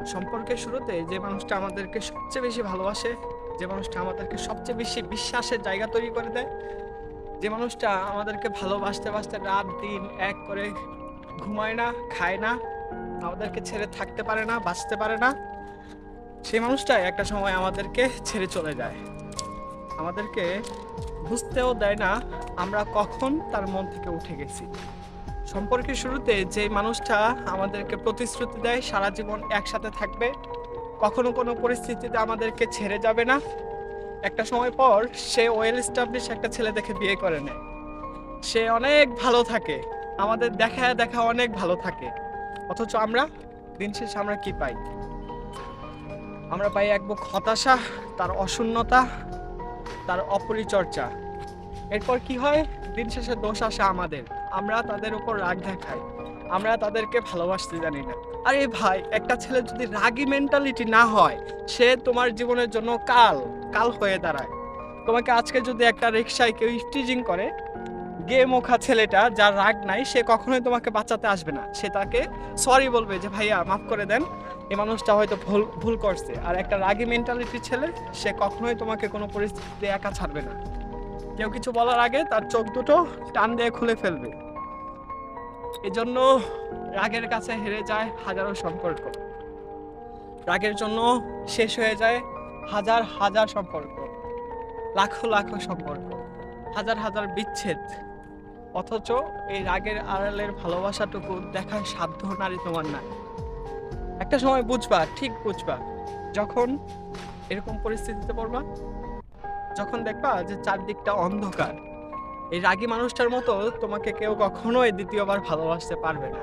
সম্পর্কের শুরুতে যে মানুষটা আমাদেরকে সবচেয়ে বেশি ভালোবাসে, যে মানুষটা আমাদেরকে সবচেয়ে বেশি বিশ্বাসের জায়গা তৈরি করে দেয়, যে মানুষটা আমাদেরকে ভালোবাসতে বাসতে রাত দিন এক করে ঘুমায় না, খায় না, আমাদেরকে ছেড়ে থাকতে পারে না, বাঁচতে পারে না, সেই মানুষটাই একটা সময় আমাদেরকে ছেড়ে চলে যায়। আমাদেরকে বুঝতেও দেয় না আমরা কখন তার মন থেকে উঠে গেছি। সম্পর্কের শুরুতে যে মানুষটা আমাদেরকে প্রতিশ্রুতি দেয় সারা জীবন একসাথে থাকবে, কখনো কোনো পরিস্থিতিতে আমাদেরকে ছেড়ে যাবে না, একটা সময় পর সে ওয়েল এস্টাবলিশ একটা ছেলে দেখে বিয়ে করে নেয়। সে অনেক ভালো থাকে, আমাদের দেখা দেখা অনেক ভালো থাকে, অথচ আমরা দিন শেষে আমরা কি পাই? আমরা পাই এক বুক হতাশা, তার অশূন্যতা, তার অপরিচর্যা। এরপর কি হয়? দিন শেষে দোষ আসে আমাদের, আমরা তাদের উপর রাগ দেখাই, আমরা তাদেরকে ভালোবাসতে জানি না। আরে ভাই, একটা ছেলে যদি রাগী মেন্টালিটি না হয়, সে তোমার জীবনের জন্য কাল কাল হয়ে দাঁড়ায়। তোমাকে আজকে যদি একটা রিক্সায় কেউ ইফটিজিং করে, গে মোখা ছেলেটা যার রাগ নাই, সে কখনোই তোমাকে বাঁচাতে আসবে না। সে তাকে সরি বলবে যে ভাইয়া মাফ করে দেন, এই মানুষটা হয়তো ভুল ভুল করছে। আর একটা রাগী মেন্টালিটির ছেলে, সে কখনোই তোমাকে কোনো পরিস্থিতিতে একা ছাড়বে না। কেউ কিছু বলার আগে তার চোখ দুটো টান দিয়ে খুলে ফেলবে। এজন্য রাগের কাছে হেরে যায় হাজারো সম্পর্ক, রাগের জন্য শেষ হয়ে যায় হাজার হাজার সম্পর্ক, লাখো লাখো সম্পর্ক, হাজার হাজার বিচ্ছেদ। অথচ এই রাগের আড়ালের ভালোবাসাটুকু দেখার সাধ্য নারী তোমার নাই। একটা সময় বুঝবা, ঠিক বুঝবা, যখন এরকম পরিস্থিতিতে পড়বা, যখন দেখবা যে চারদিকটা অন্ধকার। এই রাগী মানুষটার মতো তোমাকে কেউ কখনোই দ্বিতীয়বার ভালোবাসতে পারবে না।